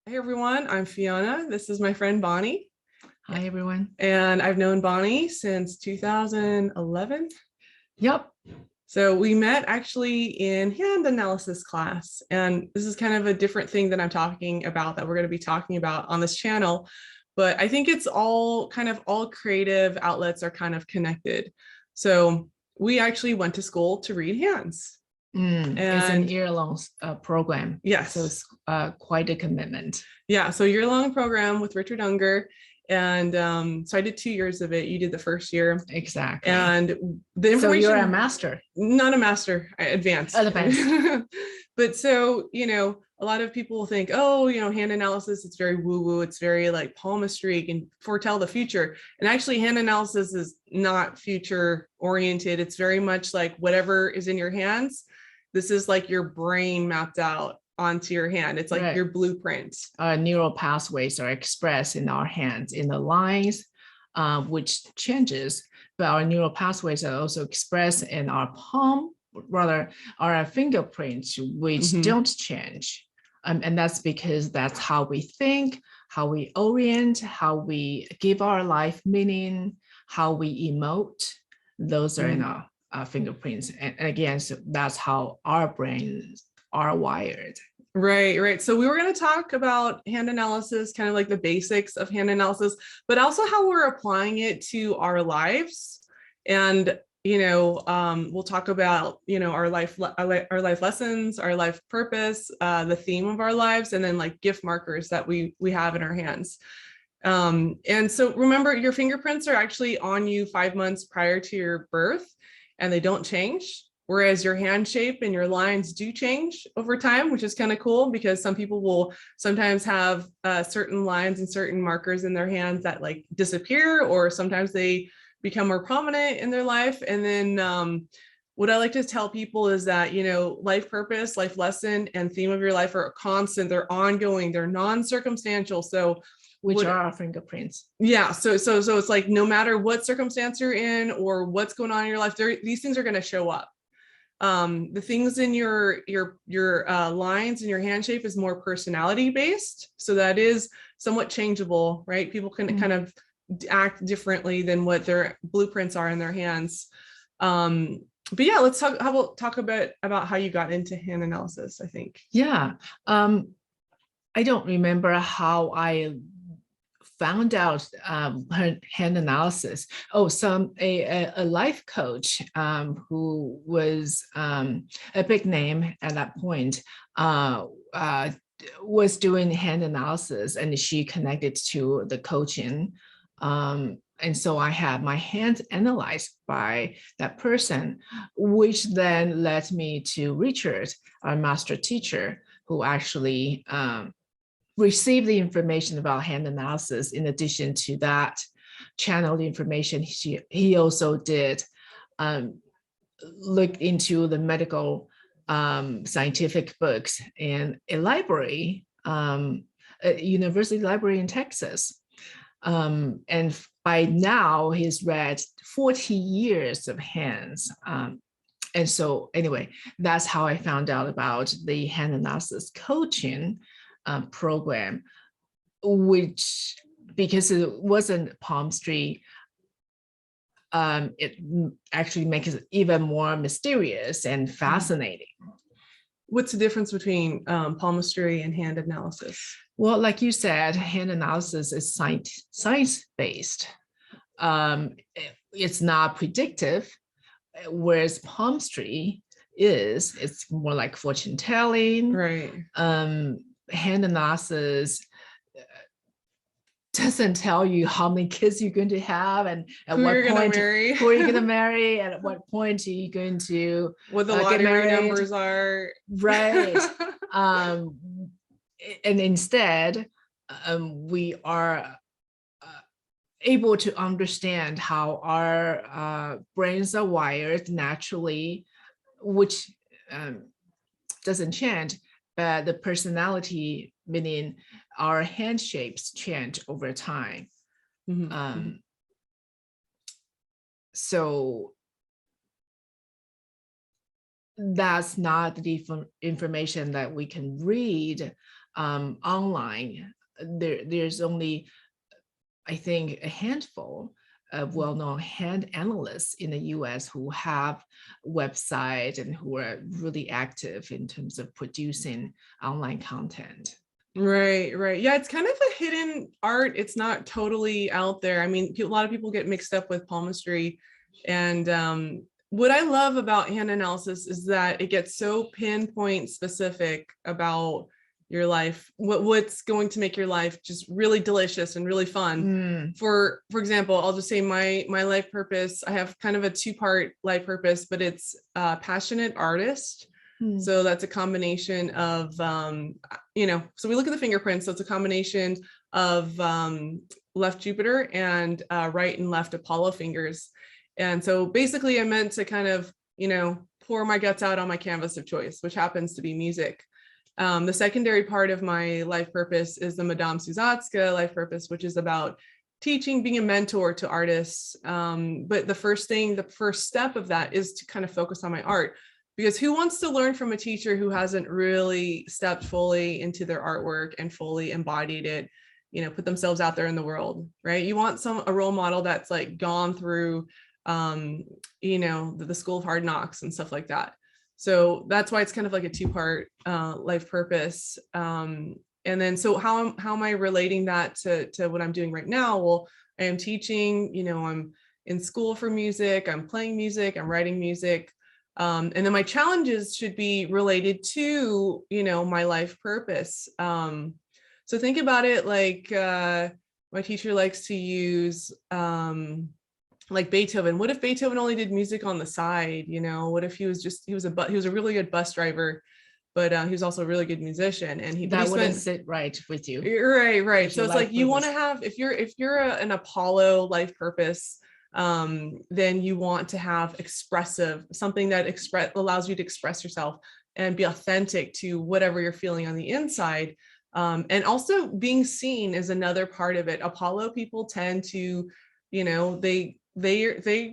Hey everyone, I'm Fiona. This is my friend Bonnie, Hi, everyone. and I've known Bonnie since 2011. Yep. So we met actually in hand analysis class, and this is kind of a different thing that I'm talking about that we're going to be talking about on this channel. But I think it's all creative outlets are kind of connected. So we actually went to school to read hands. It's an And year-long program, so yes, it's quite a commitment. yeah, so year-long program with Richard Unger. And so I did 2 years of it. You did the first year. Exactly. And the So you're a information, master. not a master, advanced. Advanced. But so, a lot of people think, oh, hand analysis, it's very woo-woo. It's very like palmistry, can foretell the future. And actually, hand analysis is not future oriented. It's very much like whatever is in your hands. This is like your brain mapped out onto your hand. It's like Right. your blueprint. Neural pathways are expressed in our hands in the lines, which changes, but our neural pathways are also expressed in our palm, rather our fingerprints, which don't change. And that's because that's how we think, how we orient, how we give our life meaning, how we emote. Those are in our fingerprints. And again, so that's how our brains are wired. Right. So we were going to talk about hand analysis, kind of like the basics of hand analysis, but also how we're applying it to our lives. And, we'll talk about, our life lessons, our life purpose, the theme of our lives, and then like gift markers that we have in our hands. And so remember, your fingerprints are actually on you 5 months prior to your birth, and they don't change. Whereas your hand shape and your lines do change over time, which is kind of cool because some people will sometimes have certain lines and certain markers in their hands that like disappear, or sometimes they become more prominent in their life. And then what I like to tell people is that, life purpose, life lesson, and theme of your life are constant, they're ongoing, they're non-circumstantial. So which are our fingerprints. Yeah. So it's like no matter what circumstance you're in or what's going on in your life, these things are going to show up. The things in your lines and your hand shape is more personality based, so that is somewhat changeable, right? People can kind of act differently than what their blueprints are in their hands. But yeah, let's talk a bit about how you got into hand analysis. I think I don't remember how I found out hand analysis. Oh, a life coach who was a big name at that point was doing hand analysis, and she connected to the coaching. And so I had my hands analyzed by that person, which then led me to Richard, our master teacher, who actually receive the information about hand analysis. In addition to that channeled information, he also did look into the medical scientific books in a library, a university library in Texas. And by now he's read 40 years of hands. And so anyway, that's how I found out about the hand analysis coaching program, which, because it wasn't palmistry, it actually makes it even more mysterious and fascinating. What's the difference between palmistry and hand analysis? Well, like you said, hand analysis is science-based. It's not predictive, whereas palmistry it's more like fortune telling. Right. Hand analysis doesn't tell you how many kids you're going to have and at what point who are you going to marry, and at what point are you going to what the lottery numbers are. Right. And instead, we are able to understand how our brains are wired naturally, which doesn't change, but the personality, meaning our hand shapes, change over time. So that's not the information that we can read online, there's only, I think, a handful of well-known hand analysts in the US who have websites and who are really active in terms of producing online content. Right, right. Yeah, it's kind of a hidden art. It's not totally out there. I mean, a lot of people get mixed up with palmistry. And what I love about hand analysis is that it gets so pinpoint specific about your life, what's going to make your life just really delicious and really fun. For example, I'll just say my life purpose, I have kind of a two-part life purpose, but it's passionate artist. So that's a combination of, you know, so we look at the fingerprints. So it's a combination of left Jupiter and right and left Apollo fingers. And so basically I meant to kind of, you know, pour my guts out on my canvas of choice, which happens to be music. The secondary part of my life purpose is the Madame Suzatska life purpose, which is about teaching, being a mentor to artists. But the first step of that is to kind of focus on my art. Because who wants to learn from a teacher who hasn't really stepped fully into their artwork and fully embodied it, you know, put themselves out there in the world, right? You want a role model that's like gone through, you know, the school of hard knocks and stuff like that. So that's why it's kind of like a two-part life purpose. And then, so how am I relating that to what I'm doing right now? Well, I am teaching, you know, I'm in school for music, I'm playing music, I'm writing music. And then my challenges should be related to, you know, my life purpose. So think about it like my teacher likes to use like Beethoven. What if Beethoven only did music on the side? You know, what if he was a really good bus driver, but he was also a really good musician, and he wouldn't sit right with you. Right. So it's like you want to have, if you're an Apollo life purpose, then you want to have something that allows you to express yourself and be authentic to whatever you're feeling on the inside. And also being seen is another part of it. Apollo people tend to, you know, they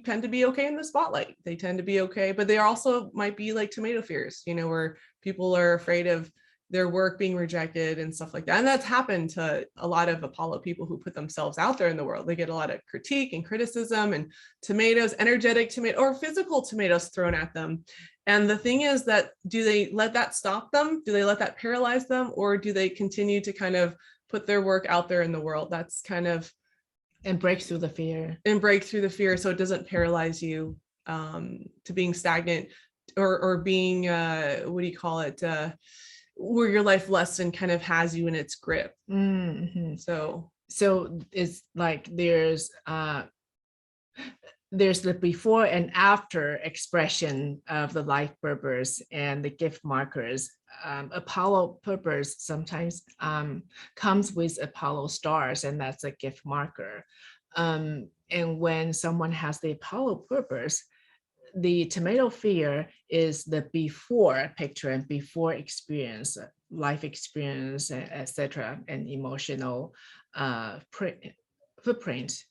tend to be okay in the spotlight. They tend to be okay, but they also might be like tomato fears, you know, where people are afraid of their work being rejected and stuff like that. And that's happened to a lot of Apollo people who put themselves out there in the world. They get a lot of critique and criticism and energetic tomato or physical tomatoes thrown at them. And the thing is that, do they let that stop them? Do they let that paralyze them? Or do they continue to kind of put their work out there in the world? That's kind of, and break through the fear. So it doesn't paralyze you to being stagnant or being, what do you call it? Where your life lesson kind of has you in its grip. So it's like there's the before and after expression of the life purpose and the gift markers. Apollo purpose sometimes comes with Apollo stars, and that's a gift marker. And when someone has the Apollo purpose, the tomato fear is the before picture and before experience, life experience, etc., and emotional footprint.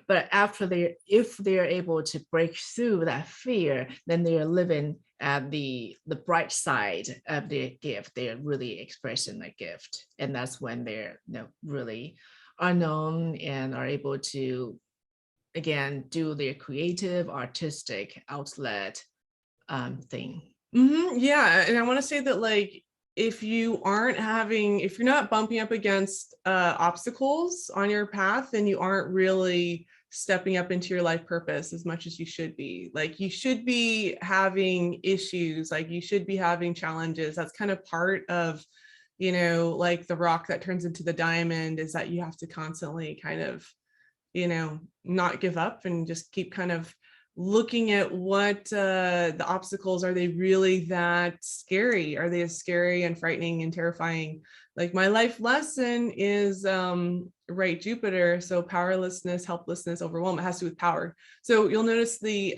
But if they're able to break through that fear, then they're living at the bright side of their gift. They're really expressing the gift, and that's when they're, you know, really are known and are able to, again, do their creative, artistic outlet thing. Yeah, and I want to say that, like, if you're not bumping up against obstacles on your path, then you aren't really stepping up into your life purpose as much as you should be. Like, you should be having issues, like you should be having challenges. That's kind of part of, you know, like the rock that turns into the diamond, is that you have to constantly kind of, you know, not give up and just keep kind of looking at what the obstacles are. They really that scary? Are they as scary and frightening and terrifying? Like, my life lesson is right Jupiter, so powerlessness, helplessness, overwhelm. It has to do with power. So you'll notice the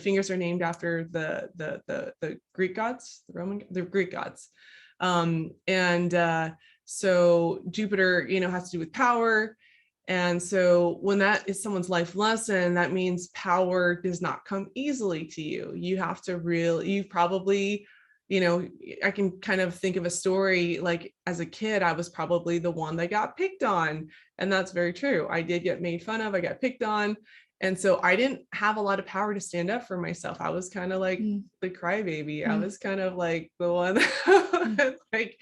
fingers are named after the Greek gods, the Greek gods, so Jupiter, you know, has to do with power. And so when that is someone's life lesson, that means power does not come easily to you. You have to you probably, I can kind of think of a story like as a kid, I was probably the one that got picked on. And that's very true. I did get made fun of, I got picked on. And so I didn't have a lot of power to stand up for myself. I was kind of like the crybaby. I was kind of like the one that like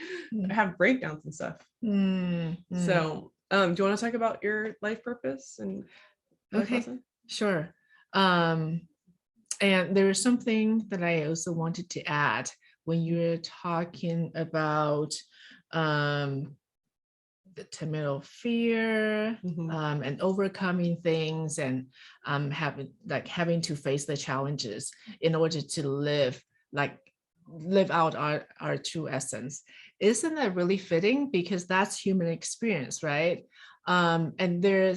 have breakdowns and stuff. So do you want to talk about your life purpose and life lesson? Sure. And there's something that I also wanted to add when you're talking about the terminal fear and overcoming things and having to face the challenges in order to live out our true essence. Isn't that really fitting? Because that's human experience, right? And there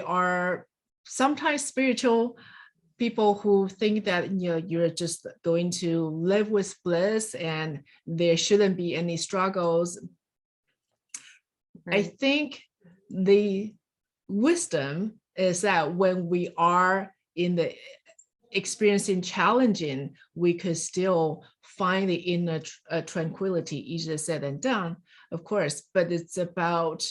are sometimes spiritual people who think that you're just going to live with bliss and there shouldn't be any struggles. Right. I think the wisdom is that when we are in the experiencing challenging, we could still find the inner tranquility, easier said than done, of course, but it's about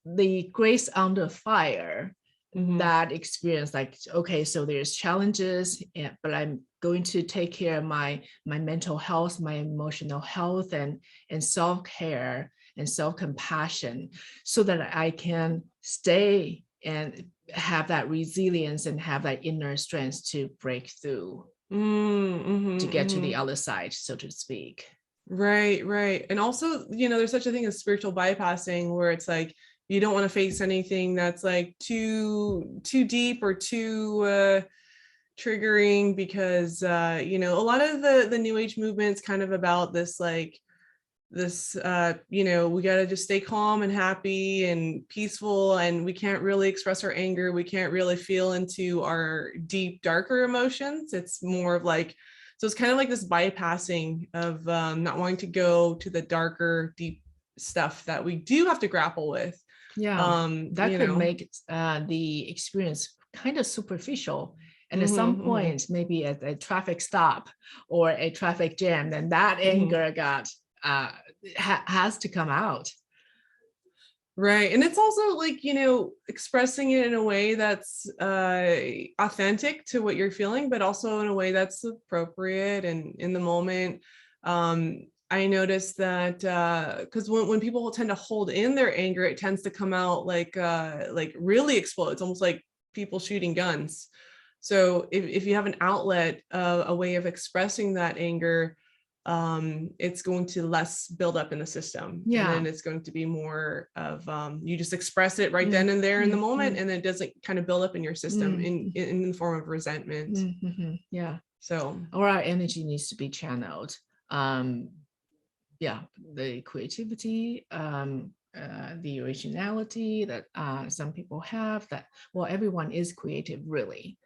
the grace under fire. That experience, like, okay, so there's challenges, but I'm going to take care of my mental health, my emotional health, and self-care and self-compassion, so that I can stay and have that resilience and have that inner strength to break through, to get to the other side, so to speak. Right. And also, there's such a thing as spiritual bypassing, where it's like, you don't want to face anything that's like too deep or too triggering, because a lot of the new age movement's kind of about this we got to just stay calm and happy and peaceful, and we can't really express our anger, we can't really feel into our deep, darker emotions. It's more of like, so it's kind of like this bypassing of not wanting to go to the darker, deep stuff that we do have to grapple with. That could make the experience kind of superficial, and at some point, maybe at a traffic stop or a traffic jam, then that anger has to come out. Right. And it's also like, expressing it in a way that's authentic to what you're feeling, but also in a way that's appropriate and in the moment. I noticed that because when people tend to hold in their anger, it tends to come out like really explodes, almost like people shooting guns. So if you have an outlet, a way of expressing that anger, it's going to less build up in the system. And then it's going to be more of you just express it right then and there in the moment, and then it doesn't kind of build up in your system in the form of resentment. So, or our energy needs to be channeled. The creativity, the originality that some people have, that, well, everyone is creative, really.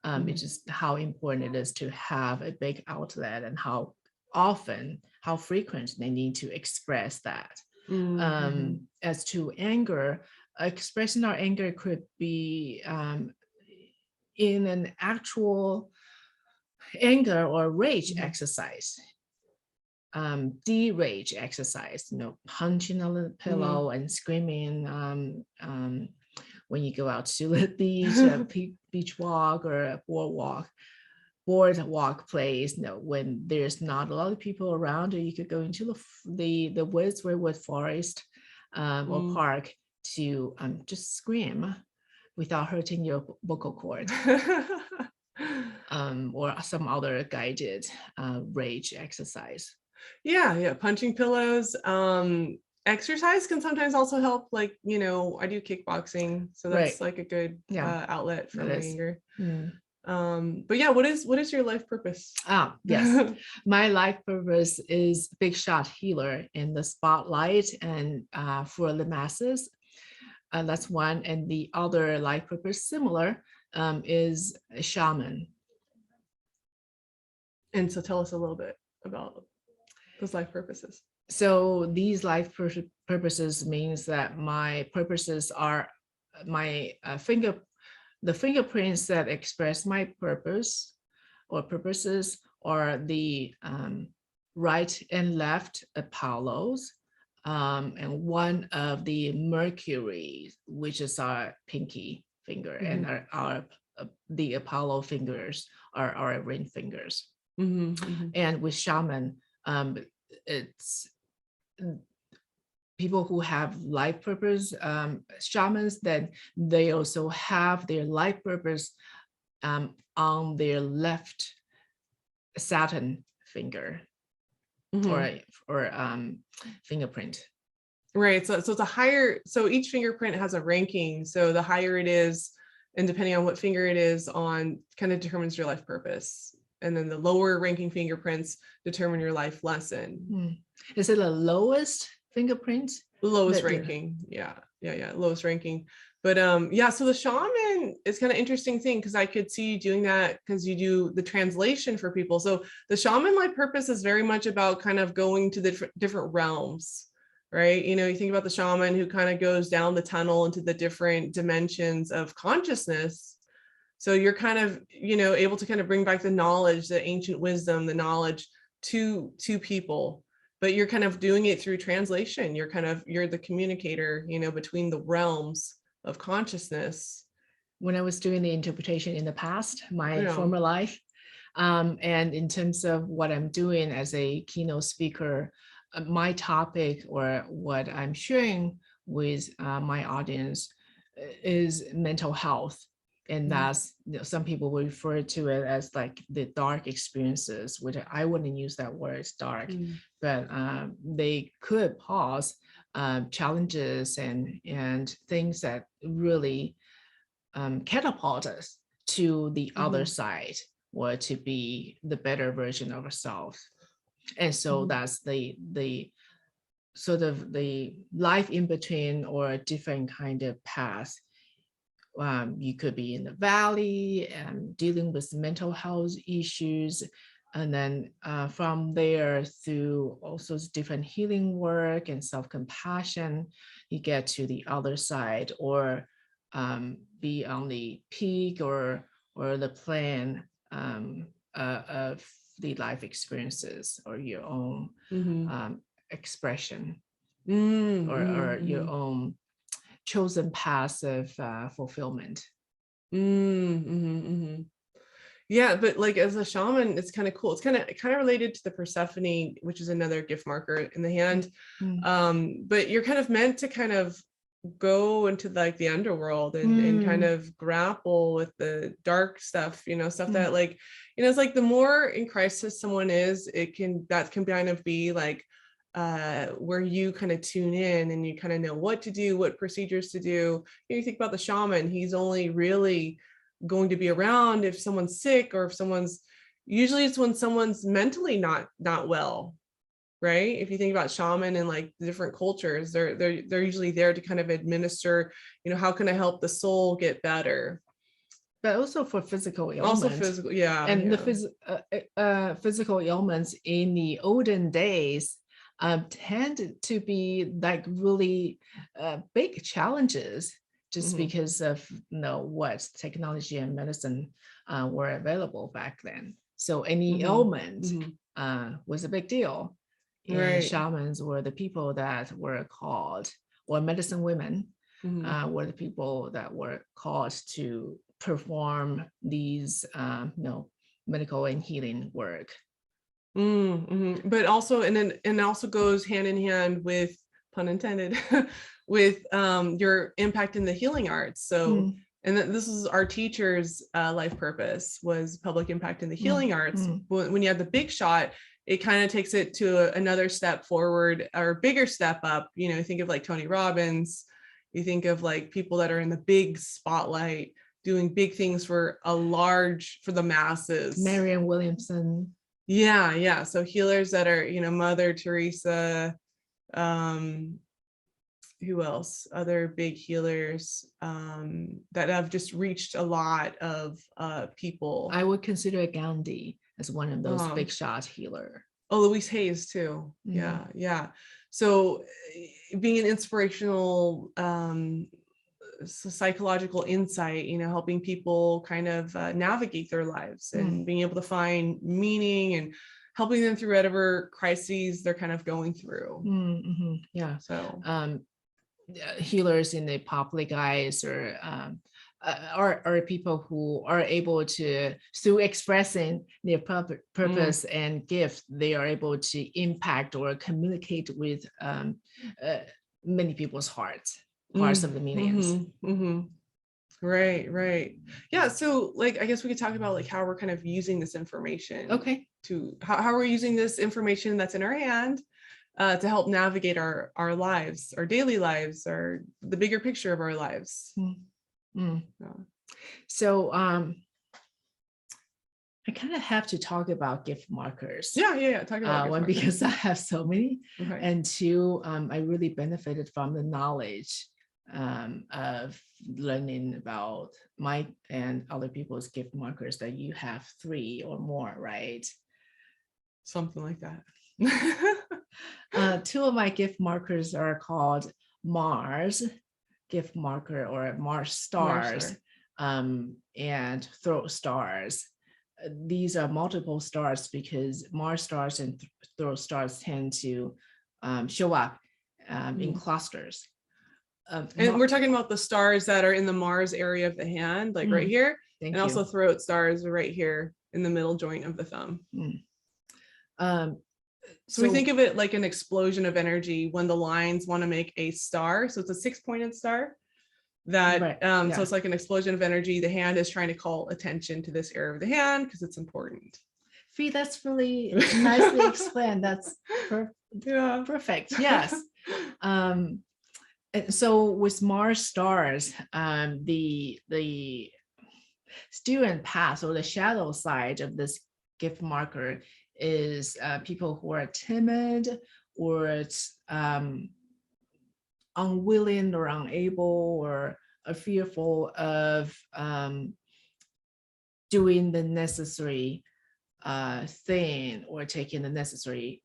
It's just how important it is to have a big outlet, and how often, how frequent they need to express that. As to anger, expressing our anger could be in an actual anger or rage exercise. De-rage exercise, punching on the pillow and screaming when you go out to the beach, a beach walk or a boardwalk place. When there's not a lot of people around, or you could go into the woods or wood forest or park to just scream without hurting your vocal cord. Or some other guided rage exercise. Punching pillows. Exercise can sometimes also help, like, I do kickboxing, so that's like a good outlet for my anger. But what is your life purpose? Yes. My life purpose is big shot healer in the spotlight and for the masses. That's one. And the other life purpose, similar, is a shaman. And so tell us a little bit about those life purposes. So these life purposes means that my purposes are my the fingerprints that express my purpose or purposes, or the right and left Apollos, and one of the Mercury, which is our pinky finger, and our the Apollo fingers are our ring fingers. And with shaman, it's people who have life purpose shamans, then they also have their life purpose on their left Saturn finger or fingerprint. Right. So it's a higher, so each fingerprint has a ranking. So the higher it is, and depending on what finger it is on, kind of determines your life purpose. And then the lower ranking fingerprints determine your life lesson. Is it the lowest fingerprint? Lowest ranking. Yeah. Lowest ranking. But yeah, so the shaman is kind of interesting thing, because I could see you doing that because you do the translation for people. So the shaman life purpose is very much about kind of going to the different realms, right? You know, you think about the shaman who kind of goes down the tunnel into the different dimensions of consciousness. So you're kind of, you know, able to kind of bring back the knowledge, the ancient wisdom, the knowledge to people, but you're kind of doing it through translation. You're the communicator, you know, between the realms of consciousness. When I was doing the interpretation in the past, my former life, and in terms of what I'm doing as a keynote speaker, my topic or what I'm sharing with my audience is mental health. And that's, you know, some people will refer to it as like the dark experiences, which I wouldn't use that word, it's dark, but they could pause challenges and things that really catapult us to the other side, or to be the better version of ourselves. And so that's the sort of the life in between, or a different kind of path. You could be in the valley and dealing with mental health issues, and then from there, through all sorts of different healing work and self-compassion, you get to the other side, or be on the peak or the plane of the life experiences, or your own expression, or your own chosen path of fulfillment. Yeah, but like as a shaman, it's kind of cool. It's kind of related to the Persephone, which is another gift marker in the hand. But you're kind of meant to kind of go into like the underworld and kind of grapple with the dark stuff, you know, stuff that like, you know, it's like the more in crisis someone is, that can kind of be like where you kind of tune in and you kind of know what to do, what procedures to do. You think about the shaman, he's only really going to be around if someone's sick, or if usually it's when someone's mentally not well, right? If you think about shaman and like the different cultures, they're usually there to kind of administer, you know, how can I help the soul get better? But also for physical ailments. Also physical, yeah. And the physical ailments in the olden days tend to be like really big challenges, just because of, you know, what technology and medicine were available back then. So any ailment was a big deal. And shamans were the people that were called, or medicine women were the people that were called to perform these, you know, medical and healing work. But also, and also goes hand in hand with, pun intended, with your impact in the healing arts. So, and this is our teacher's life purpose, was public impact in the healing arts. When you have the big shot, it kind of takes it to another step forward, or bigger step up. You know, think of like Tony Robbins, you think of like people that are in the big spotlight doing big things for the masses. Marianne Williamson. Yeah. So healers that are, you know, Mother Teresa, who else? Other big healers that have just reached a lot of people. I would consider Gandhi as one of those big shot healer. Oh, Louise Hayes too. Yeah. So being an inspirational psychological insight, you know, helping people kind of navigate their lives and being able to find meaning and helping them through whatever crises they're kind of going through. Mm-hmm. Yeah. So healers in the public eyes are people who are able to, through expressing their purpose and gift, they are able to impact or communicate with many people's hearts of the millions. Right. Yeah. So like, I guess we could talk about like how we're kind of using this information. Okay. To how we're using this information that's in our hand to help navigate our lives, our daily lives, or the bigger picture of our lives. So I kind of have to talk about gift markers. Yeah. Talk about one, because I have so many, okay. And two, I really benefited from the knowledge of learning about my and other people's gift markers, that you have 3 or more, right? Something like that. 2 of my gift markers are called Mars gift marker, or Mars stars, and throat stars. These are multiple stars because Mars stars and throat stars tend to show up in clusters. And we're talking about the stars that are in the Mars area of the hand, like right here, and also throat stars right here in the middle joint of the thumb. So we think of it like an explosion of energy when the lines want to make a star. So it's a 6-pointed star that, so it's like an explosion of energy. The hand is trying to call attention to this area of the hand because it's important. Fee, that's really nicely explained. That's perfect. Yes. So with Mars stars, the student path, or the shadow side of this gift marker, is people who are timid or unwilling or unable or are fearful of doing the necessary thing or taking the necessary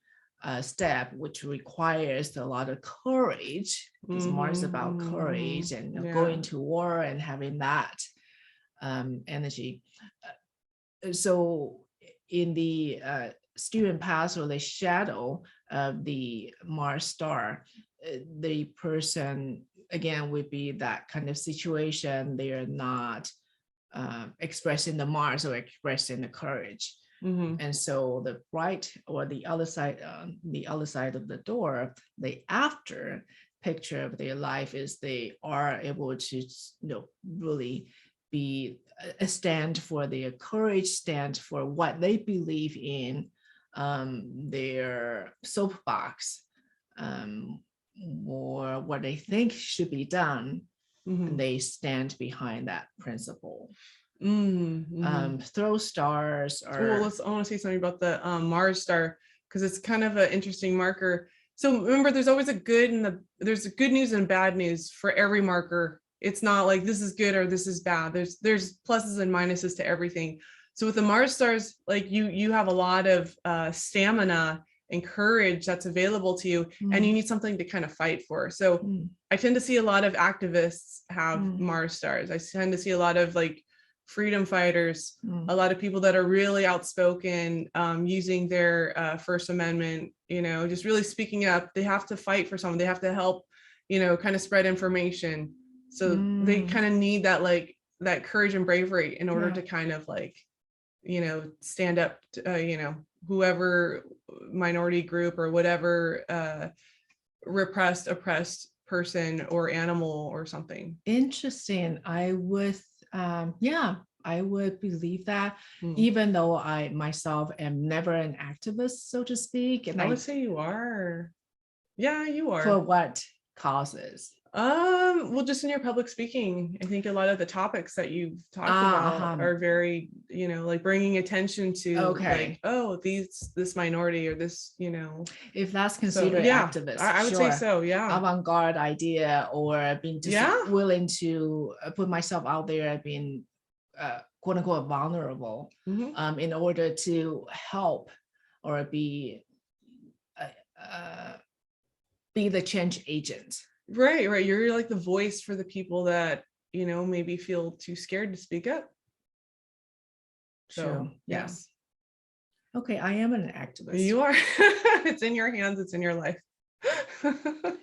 step, which requires a lot of courage, because Mars is about courage and going to war and having that energy. So in the student path, or the shadow of the Mars star, the person again would be that kind of situation. They are not expressing the Mars or expressing the courage. And so the right, or the other side of the door, the after picture of their life is they are able to, really be a stand for their courage, stand for what they believe in, their soapbox, or what they think should be done, and they stand behind that principle. Throw stars are. Well, I want to say something about the Mars star, because it's kind of an interesting marker. So remember, there's always there's good news and bad news for every marker. It's not like this is good or this is bad. There's pluses and minuses to everything. So with the Mars stars, like you have a lot of stamina and courage that's available to you, and you need something to kind of fight for. So I tend to see a lot of activists have Mars stars. I tend to see a lot of like freedom fighters, a lot of people that are really outspoken, using their First Amendment, just really speaking up. They have to fight for someone. They have to help, kind of spread information. So they kind of need that courage and bravery in order to kind of stand up to, whoever minority group or whatever oppressed person or animal or something. Interesting. I would believe that, even though I myself am never an activist, so to speak. And I would say you are. Yeah, you are. For what causes? Well, just in your public speaking, I think a lot of the topics that you've talked about are very, like bringing attention to this minority or this, if that's considered activist, I would say so. Yeah. Avant-garde idea, or being just willing to put myself out there, being quote unquote vulnerable, in order to help or be the change agent. Right. You're like the voice for the people that, maybe feel too scared to speak up. So, yes. Okay, I am an activist. You are. It's in your hands. It's in your life.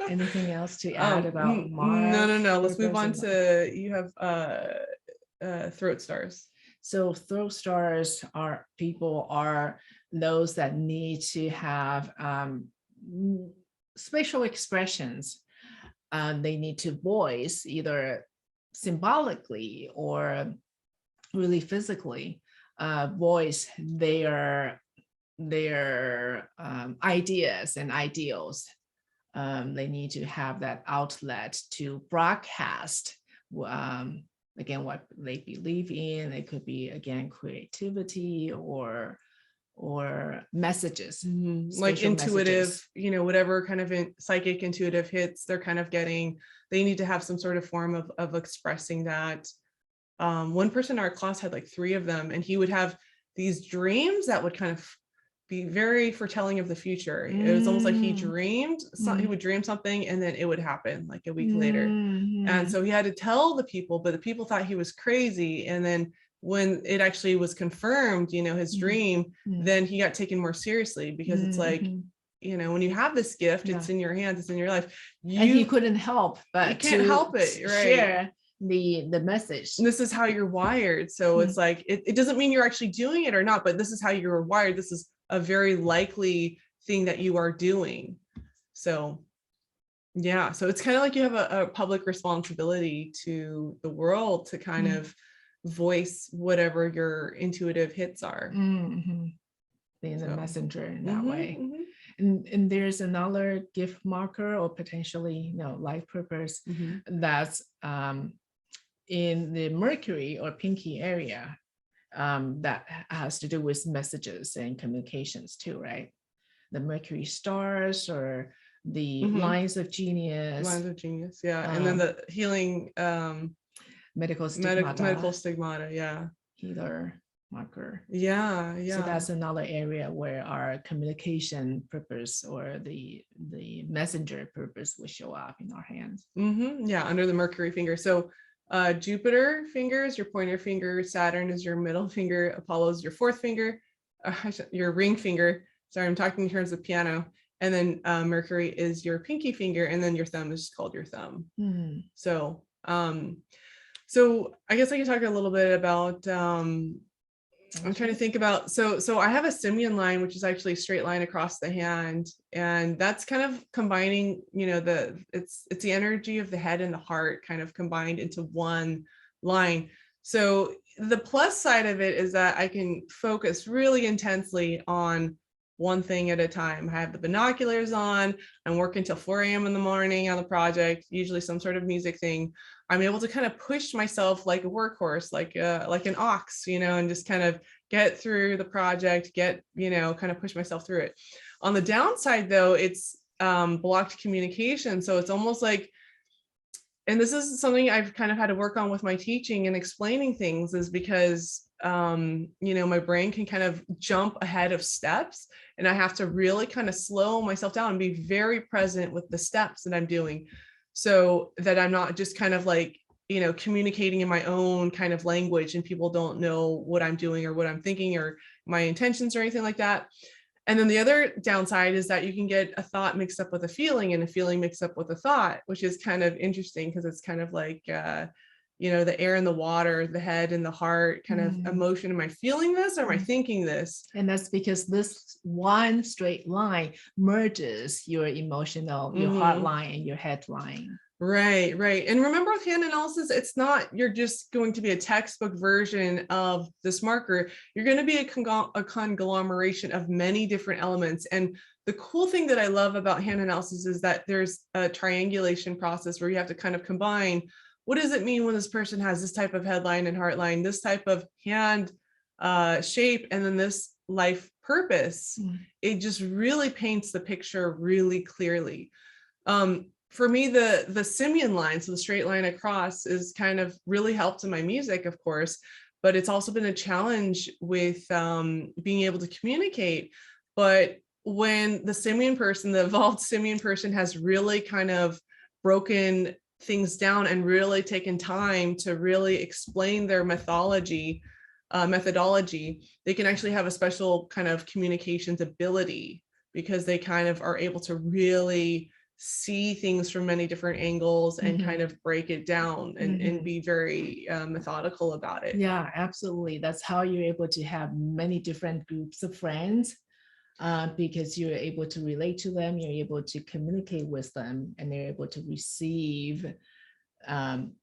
Anything else to add about No. Let's move purpose on and to, you have throat stars. So throat stars are those that need to have spatial expressions. They need to voice either symbolically or really physically voice their ideas and ideals. They need to have that outlet to broadcast again what they believe in. It could be, again, creativity or messages, like intuitive messages. Whatever kind of psychic intuitive hits they're kind of getting, they need to have some sort of form of expressing that. One person in our class had like 3 of them, and he would have these dreams that would kind of be very foretelling of the future. It was almost like he dreamed he would dream something and then it would happen like a week later. And so he had to tell the people, but the people thought he was crazy. And then when it actually was confirmed, his dream, then he got taken more seriously, because it's like, when you have this gift, it's in your hands, it's in your life. And he couldn't help but you can't help it, right? Share the message. And this is how you're wired. So it's like, it doesn't mean you're actually doing it or not, but this is how you're wired. This is a very likely thing that you are doing. So yeah, so it's kind of like you have a public responsibility to the world to kind of voice whatever your intuitive hits are. Being a messenger in that way. And there's another gift marker or potentially life purpose that's in the Mercury or Pinky area, that has to do with messages and communications too, right? The Mercury stars or the lines of genius. Yeah. And then the healing medical stigmata. Yeah. Healer marker. Yeah. So that's another area where our communication purpose or the messenger purpose will show up in our hands. Yeah, under the Mercury finger. So Jupiter finger is your pointer finger, Saturn is your middle finger, Apollo is your 4th finger, your ring finger. Sorry, I'm talking in terms of piano. And then Mercury is your pinky finger, and then your thumb is just called your thumb. So I guess I can talk a little bit about I'm trying to think about, so I have a simian line, which is actually a straight line across the hand. And that's kind of combining, it's the energy of the head and the heart kind of combined into one line. So the plus side of it is that I can focus really intensely on one thing at a time. I have the binoculars on, I'm working till 4 a.m. in the morning on the project, usually some sort of music thing. I'm able to kind of push myself like a workhorse, like an ox, and just kind of get through the project, kind of push myself through it. On the downside though, it's blocked communication. So it's almost like, and this is something I've kind of had to work on with my teaching and explaining things, is because my brain can kind of jump ahead of steps, and I have to really kind of slow myself down and be very present with the steps that I'm doing, so that I'm not just kind of like, communicating in my own kind of language and people don't know what I'm doing or what I'm thinking or my intentions or anything like that. And then the other downside is that you can get a thought mixed up with a feeling and a feeling mixed up with a thought, which is kind of interesting because it's kind of like, the air and the water, the head and the heart kind of emotion. Am I feeling this or am I thinking this? And that's because this one straight line merges your emotional, your heart line and your head line. Right. And remember with hand analysis, it's not, you're just going to be a textbook version of this marker. You're going to be a conglomeration of many different elements. And the cool thing that I love about hand analysis is that there's a triangulation process where you have to kind of combine, what does it mean when this person has this type of headline and heart line, this type of hand shape, and then this life purpose? It just really paints the picture really clearly. For me, the simian line, so the straight line across, is kind of really helped in my music, of course, but it's also been a challenge with being able to communicate. But when the evolved simian person has really kind of broken things down and really taken time to really explain their mythology, methodology, they can actually have a special kind of communications ability because they kind of are able to really see things from many different angles and kind of break it down and be very methodical about it. Yeah, absolutely. That's how you're able to have many different groups of friends, because you're able to relate to them, you're able to communicate with them, and they're able to receive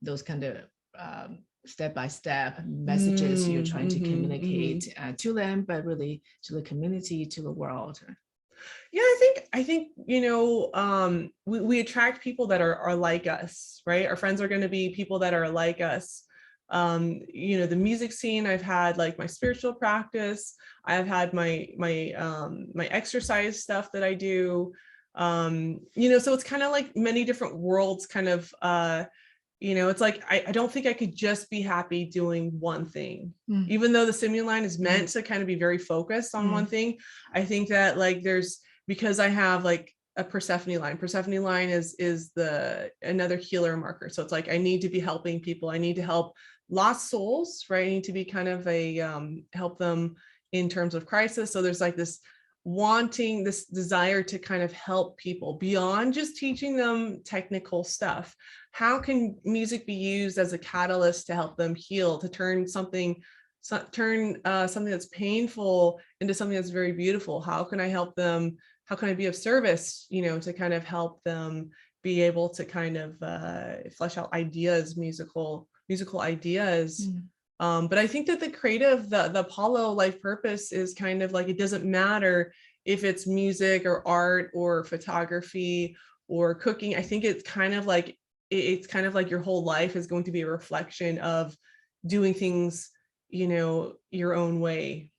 those kind of step-by-step messages you're trying to communicate to them, but really to the community, to the world. Yeah, I think we attract people that are like us, right? Our friends are going to be people that are like us. The music scene, I've had like my spiritual practice, I've had my exercise stuff that I do. So it's kind of like many different worlds kind of it's like I don't think I could just be happy doing one thing. Even though the simulant line is meant to kind of be very focused on one thing. I think that like because I have like a Persephone line is another healer marker. So it's like I need to be helping people. I need to help lost souls, right? I need to be kind of help them in terms of crisis. So there's like this desire to kind of help people beyond just teaching them technical stuff. How can music be used as a catalyst to help them heal, to turn something that's painful into something that's very beautiful? How can I help them? How can I be of service, to kind of help them be able to kind of flesh out ideas, musical ideas. But I think that the Apollo life purpose is kind of like, it doesn't matter if it's music or art or photography or cooking. I think it's kind of like your whole life is going to be a reflection of doing things, your own way,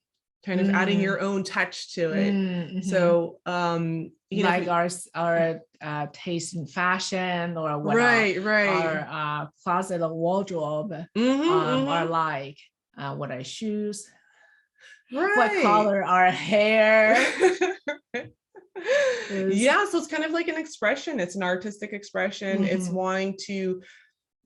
kind of adding your own touch to it. So, like our taste in fashion, or what our closet or wardrobe are like, what our shoes, what color our hair. Yeah, so it's kind of like an expression. It's an artistic expression. It's wanting to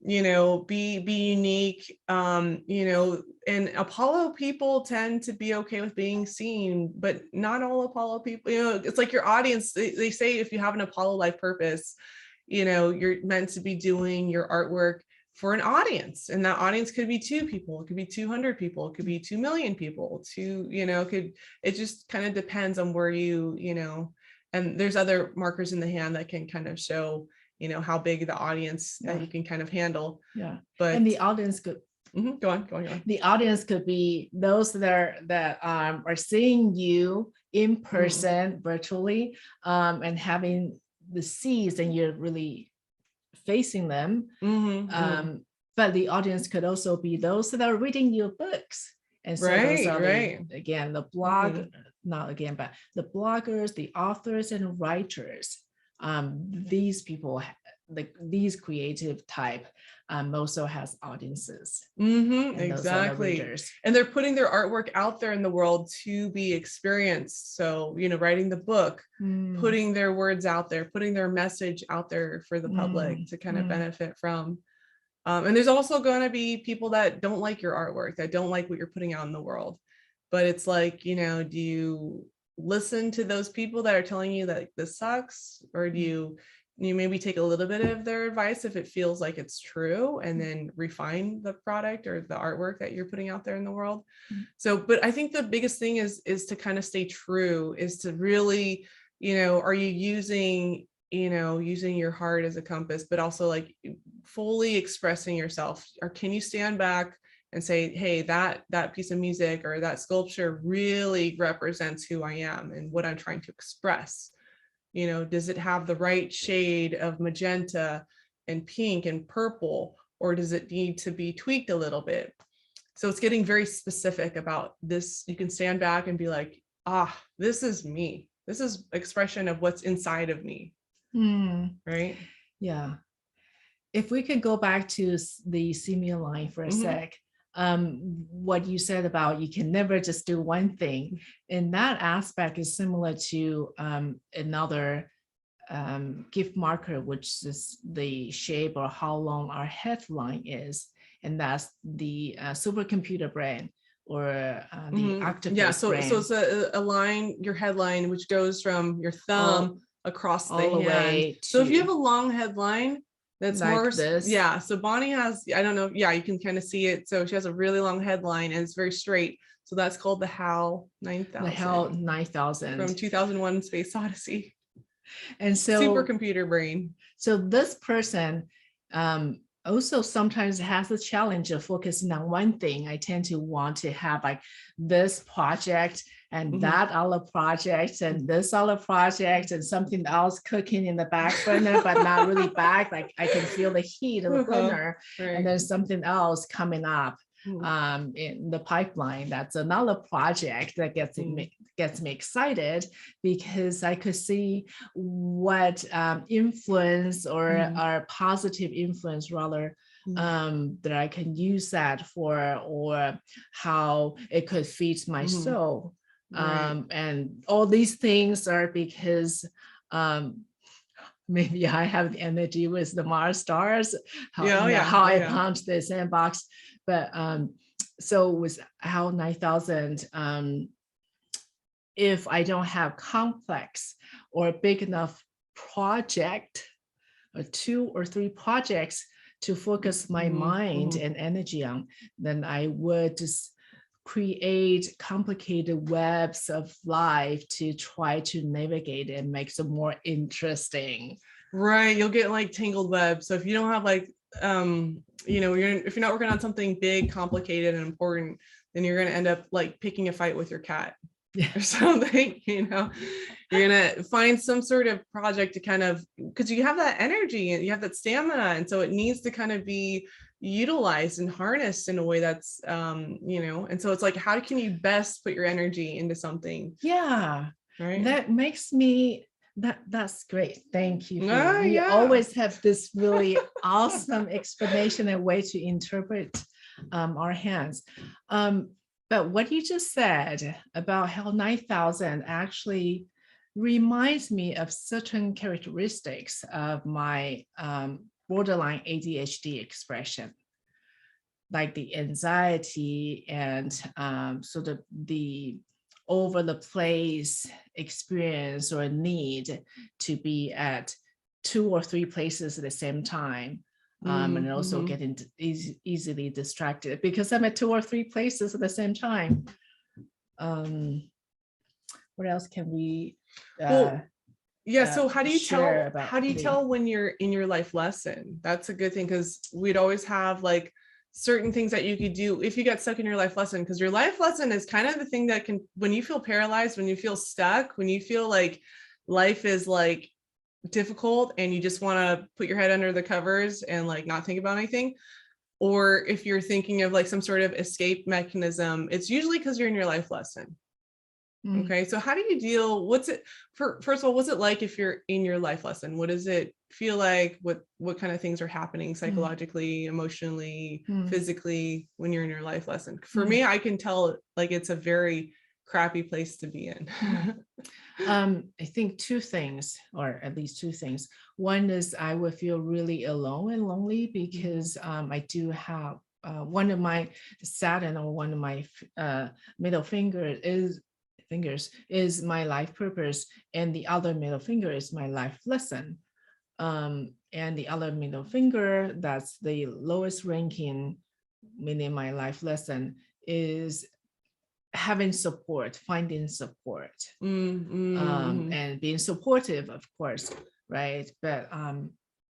be unique, and Apollo people tend to be okay with being seen, but not all Apollo people, it's like your audience, they say if you have an Apollo life purpose, you're meant to be doing your artwork for an audience, and that audience could be 2 people, it could be 200 people, it could be 2 million people, it just kind of depends on where and there's other markers in the hand that can kind of show how big the audience that you can kind of handle. And the audience could go on. The audience could be those that are seeing you in person virtually, and having the seeds, and you're really facing them. But the audience could also be those that are reading your books. And so those are again, the blog, not again, but the bloggers, the authors and writers. These people, these creative type, also has audiences. Exactly. And they're putting their artwork out there in the world to be experienced. So, writing the book, putting their words out there, putting their message out there for the public to kind of benefit from. And there's also going to be people that don't like your artwork, that don't like what you're putting out in the world. But it's like, do you listen to those people that are telling you that this sucks, or do you maybe take a little bit of their advice if it feels like it's true, and then refine the product or the artwork that you're putting out there in the world? So, but I think the biggest thing is to kind of stay true, is to really, are you using your heart as a compass, but also like fully expressing yourself? Or can you stand back and say, hey, that piece of music or that sculpture really represents who I am and what I'm trying to express? Does it have the right shade of magenta and pink and purple, or does it need to be tweaked a little bit? So it's getting very specific about this. You can stand back and be like, this is me. This is expression of what's inside of me. Right? Yeah. If we could go back to the simulant line for a sec, what you said about you can never just do one thing, and that aspect is similar to another gift marker, which is the shape or how long our headline is, and that's the supercomputer brain, or the octopus Yeah, so brain. it's a line, your headline, which goes from your thumb across the all the hand. way So if you have to a long headline, that's like more this. Yeah, so Bonnie has, I don't know, yeah, you can kind of see it. So she has a really long headline and it's very straight. So that's called the HAL 9000. The HAL 9000 from 2001 Space Odyssey. And so supercomputer brain. So this person also sometimes has the challenge of focusing on one thing. I tend to want to have like this project and that other project and this other project and something else cooking in the back burner, but not really back. Like I can feel the heat of the burner, and there's something else coming up in the pipeline. That's another project that gets me excited, because I could see what influence or positive influence rather that I can use that for, or how it could feed my soul. And all these things are because maybe I have the energy with the Mars stars, how I pumped the sandbox. But so with HAL 9000, if I don't have complex or big enough project, or 2 or 3 projects to focus my mind and energy on, then I would just create complicated webs of life to try to navigate and make them more interesting. Right, you'll get like tangled web. So if you don't have like, you know, if you're not working on something big, complicated, and important, then you're going to end up like picking a fight with your cat or something. You know, you're going to find some sort of project to kind of, because you have that energy and you have that stamina, and so it needs to kind of be utilized and harnessed in a way that's you know, and so it's like, how can you best put your energy into something? Right, that makes me that's great. Thank you. You always have this really awesome explanation and way to interpret our hands. But what you just said about HAL 9000 actually reminds me of certain characteristics of my borderline ADHD expression, like the anxiety and sort of the over the place experience or need to be at 2 or 3 places at the same time. And also getting easily distracted because I'm at 2 or 3 places at the same time. What else can we so how do you tell when you're in your life lesson? That's a good thing, because we'd always have like certain things that you could do if you get stuck in your life lesson, because your life lesson is kind of the thing that can, when you feel paralyzed, when you feel stuck, when you feel like life is like difficult and you just want to put your head under the covers and like not think about anything, or if you're thinking of like some sort of escape mechanism, it's usually because you're in your life lesson. Okay, so how do you deal, first of all, what's it like if you're in your life lesson? What does it feel like? What kind of things are happening psychologically, emotionally, physically when you're in your life lesson? For me, I can tell like it's a very crappy place to be in. I think 2 things, or at least 2 things. One is I would feel really alone and lonely because I do have one of my Saturn, or one of my middle fingers is my life purpose, and the other middle finger is my life lesson. And the other middle finger, that's the lowest ranking, meaning my life lesson, is having support, finding support, and being supportive, of course, right? But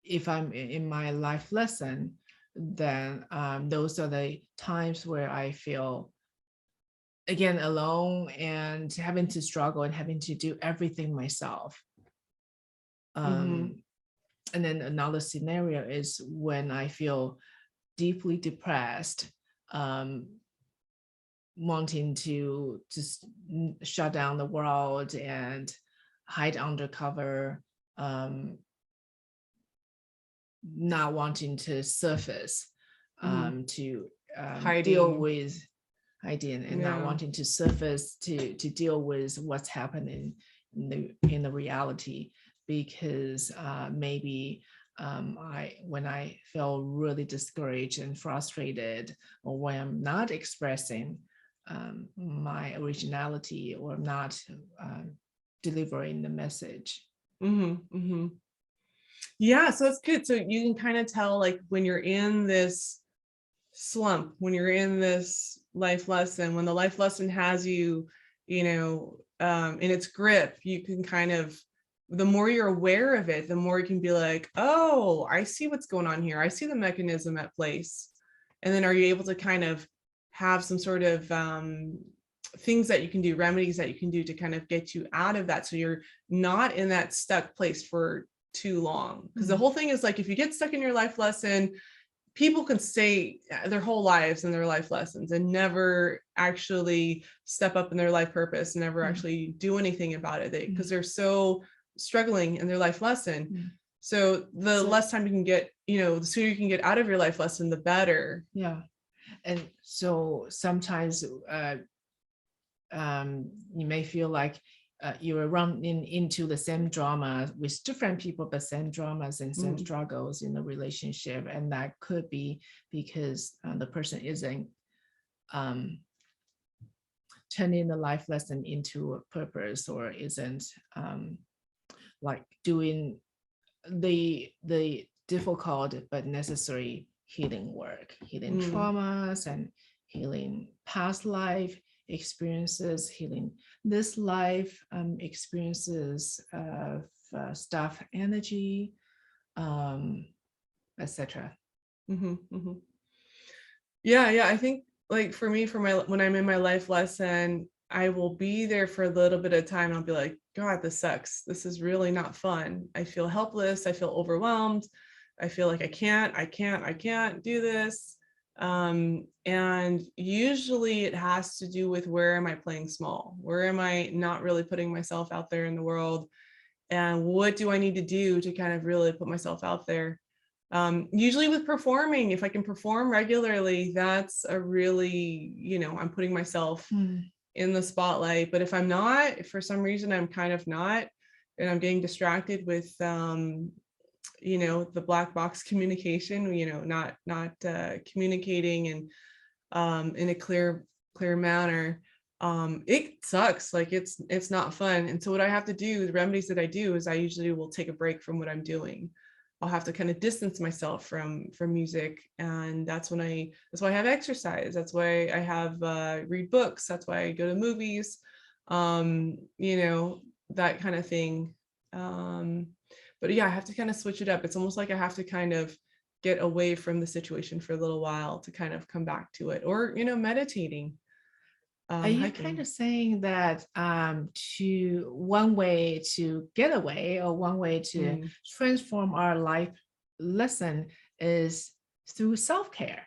if I'm in my life lesson, then those are the times where I feel, again, alone and having to struggle and having to do everything myself. And then another scenario is when I feel deeply depressed, wanting to just shut down the world and hide under cover, not wanting to surface, to deal with hiding and not wanting to surface to deal with what's happening in the reality, because maybe when I feel really discouraged and frustrated, or when I'm not expressing, my originality or not delivering the message. Yeah, so it's good. So you can kind of tell like when you're in this slump, when you're in this life lesson, when the life lesson has you, in its grip, you can kind of, the more you're aware of it, the more you can be like, oh, I see what's going on here. I see the mechanism at place. And then are you able to kind of have some sort of things that you can do, remedies that you can do to kind of get you out of that, so you're not in that stuck place for too long? Because the whole thing is like, if you get stuck in your life lesson, people can stay their whole lives in their life lessons and never actually step up in their life purpose, and never actually do anything about it, because they're so struggling in their life lesson. So the less time you can get, the sooner you can get out of your life lesson, the better. Yeah. And so sometimes you may feel like you're running into the same drama with different people, but same dramas and same struggles in the relationship. And that could be because the person isn't turning the life lesson into a purpose, or isn't like doing the difficult but necessary healing work, healing traumas and healing past life experiences, healing this life experiences of stuff, energy, etc. Yeah, I think like for me, when I'm in my life lesson, I will be there for a little bit of time. I'll be like, God, this sucks. This is really not fun. I feel helpless. I feel overwhelmed. I feel like I can't do this. And usually it has to do with, where am I playing small? Where am I not really putting myself out there in the world? And what do I need to do to kind of really put myself out there? Usually with performing, if I can perform regularly, that's a really, I'm putting myself in the spotlight. But if I'm not, if for some reason I'm kind of not, and I'm getting distracted with the black box communication, not communicating and in a clear manner, it sucks. Like it's not fun. And so what I have to do, the remedies that I do, is I usually will take a break from what I'm doing. I'll have to kind of distance myself from music, and that's why I have exercise. That's why I have read books. That's why I go to movies, that kind of thing. But yeah, I have to kind of switch it up. It's almost like I have to kind of get away from the situation for a little while to kind of come back to it, or meditating. Are you hiking. kind of saying that to one way to get away, or one way to transform our life lesson is through self-care?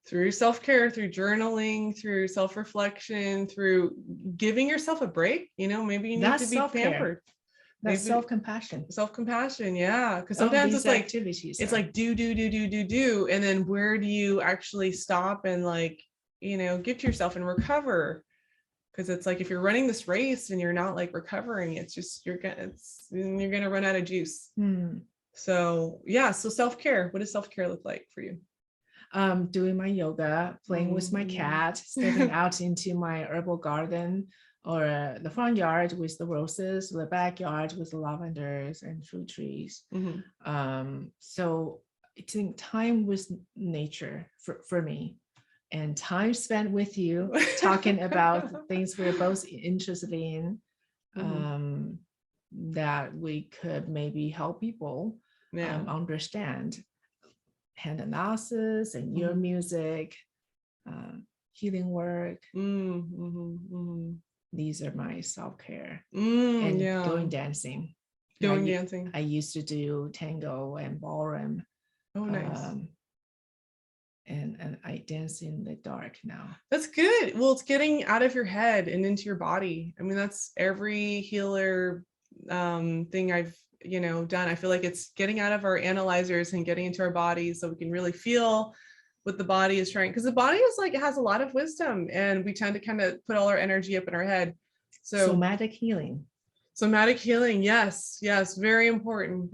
Through self-care, through journaling, through self-reflection, through giving yourself a break. Maybe you need to be pampered. That's self-compassion. Self-compassion, yeah. Because sometimes it's like activities, it's like do, and then where do you actually stop and like give to yourself and recover? Because it's like, if you're running this race and you're not like recovering, it's just you're gonna run out of juice. So yeah, so self-care. What does self-care look like for you? Doing my yoga, playing with my cat, stepping out into my herbal garden, or the front yard with the roses, the backyard with the lavenders and fruit trees. So I think time with nature for me, and time spent with you talking about things we're both interested in, that we could maybe help people understand hand analysis and your music, healing work. These are my self-care. And going dancing. Dancing. I used to do tango and ballroom. Oh, nice. And I dance in the dark now. That's good. Well, it's getting out of your head and into your body. I mean, that's every healer thing I've done. I feel like it's getting out of our analyzers and getting into our bodies, so we can really feel what the body is trying, because the body is like, it has a lot of wisdom, and we tend to kind of put all our energy up in our head. So somatic healing, yes, very important.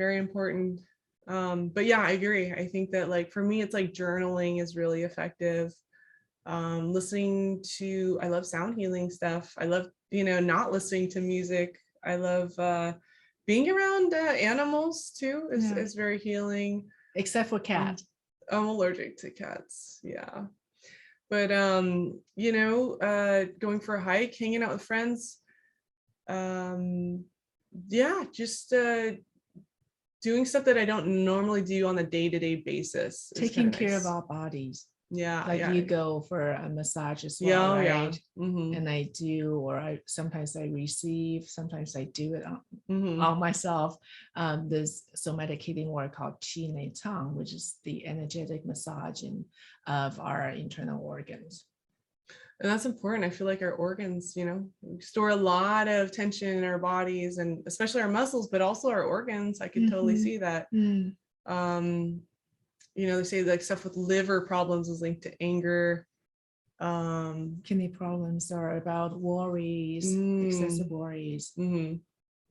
But yeah, I agree. I think that like for me, it's like journaling is really effective. listening to, I love sound healing stuff. I love, not listening to music. I love being around animals too is very healing. Except for cats. I'm allergic to cats. Yeah. But, going for a hike, hanging out with friends. Just doing stuff that I don't normally do on a day-to-day basis. Taking care of our bodies. Yeah. Like you go for a massage as well, right? Yeah. Mm-hmm. And I do, or sometimes I receive, sometimes I do it on myself. This somatic healing work called Qi Nei Tang, which is the energetic massaging of our internal organs. And that's important. I feel like our organs, we store a lot of tension in our bodies, and especially our muscles, but also our organs. I could totally see that. They say like stuff with liver problems is linked to anger. Kidney problems are about worries, excessive worries.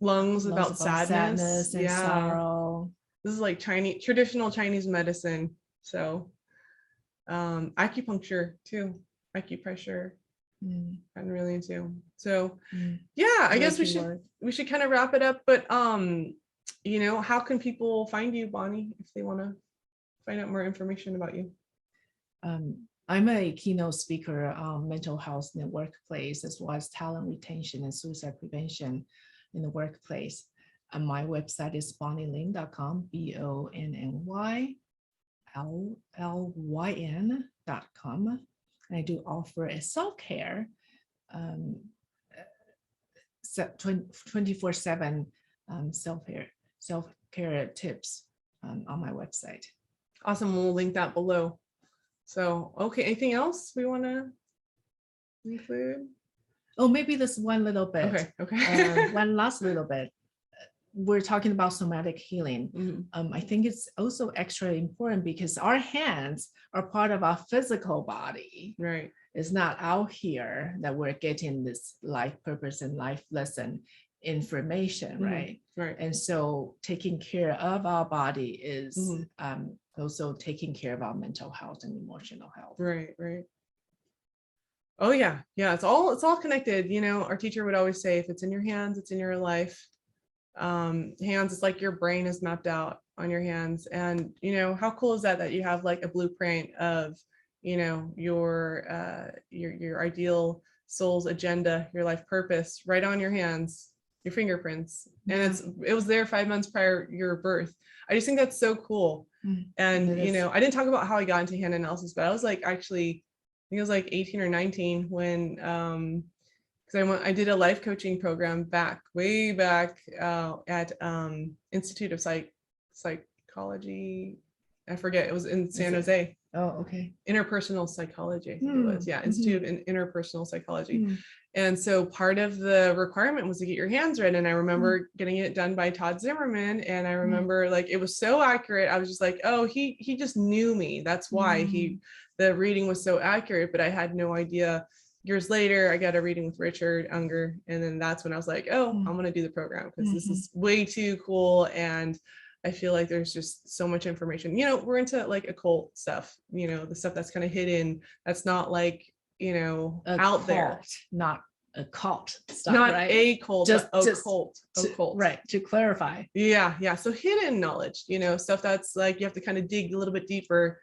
Lungs about sadness and sorrow. This is like traditional Chinese medicine. So acupuncture too, acupressure. I'm really into. So I guess we should kind of wrap it up. But how can people find you, Bonny, if they want to find out more information about you? I'm a keynote speaker on mental health in the workplace, as well as talent retention and suicide prevention in the workplace. And my website is bonnyllyn.com, BonnyLlyn.com. And I do offer a self-care 24/7 self-care tips on my website. Awesome. We'll link that below. So, okay. Anything else we want to include? Oh, maybe this one little bit. Okay. One last little bit. We're talking about somatic healing. I think it's also extra important because our hands are part of our physical body. Right. It's not out here that we're getting this life purpose and life lesson information, right? Right. And so taking care of our body is also taking care of our mental health and emotional health. Right. Oh yeah. It's all connected. Our teacher would always say, if it's in your hands, it's in your life. Hands, it's like your brain is mapped out on your hands. And how cool is that you have like a blueprint of your ideal soul's agenda, your life purpose right on your hands, your fingerprints. And it was there 5 months prior your birth. I just think that's so cool. And I didn't talk about how I got into hand analysis, but I was like, actually, I think it was like 18 or 19 when because I did a life coaching program way back at Institute of Psychology. I forget, it was in San Jose. Oh, okay. Interpersonal psychology, I think it was. Yeah, Institute of Interpersonal Psychology. And so part of the requirement was to get your hands read. And I remember getting it done by Todd Zimmerman. And I remember like it was so accurate. I was just like, oh, he just knew me. That's why the reading was so accurate. But I had no idea. Years later, I got a reading with Richard Unger. And then that's when I was like, oh, I'm going to do the program because this is way too cool. And I feel like there's just so much information. We're into like occult stuff, the stuff that's kind of hidden. That's not like, out there. Not a cult stuff, not right? A cult, just occult. Right. To clarify. Yeah. So hidden knowledge, stuff that's like, you have to kind of dig a little bit deeper.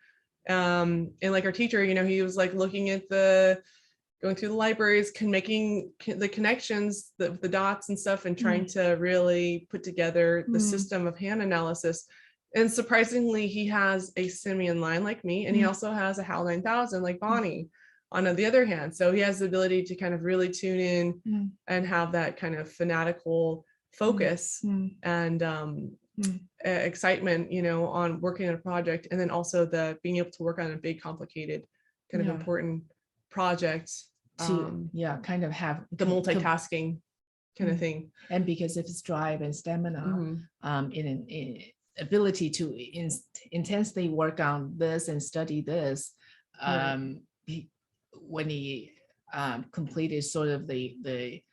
And like our teacher, he was like looking at going through the libraries, making the connections, the dots and stuff, and trying to really put together the system of hand analysis. And surprisingly, he has a simian line like me, and he also has a HAL 9000 like Bonny on the other hand. So he has the ability to kind of really tune in and have that kind of fanatical focus and excitement, on working on a project. And then also the being able to work on a big, complicated, kind of important project. To kind of have the multitasking kind of thing. And because of his drive and stamina, in ability to intensely work on this and study this, when he completed sort of the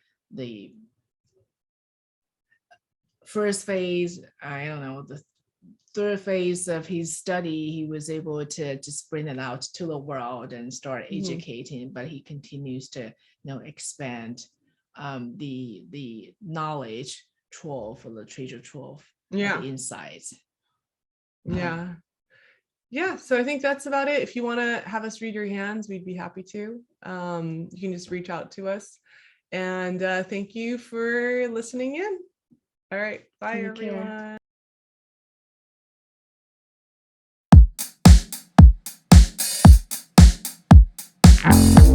first phase, I don't know, the third phase of his study, he was able to just bring it out to the world and start educating, but he continues to, expand the knowledge trove or the treasure trove, Yeah. the insights. Yeah. Yeah. So I think that's about it. If you want to have us read your hands, we'd be happy to. You can just reach out to us. And thank you for listening in. All right. Bye, Take care. everyone.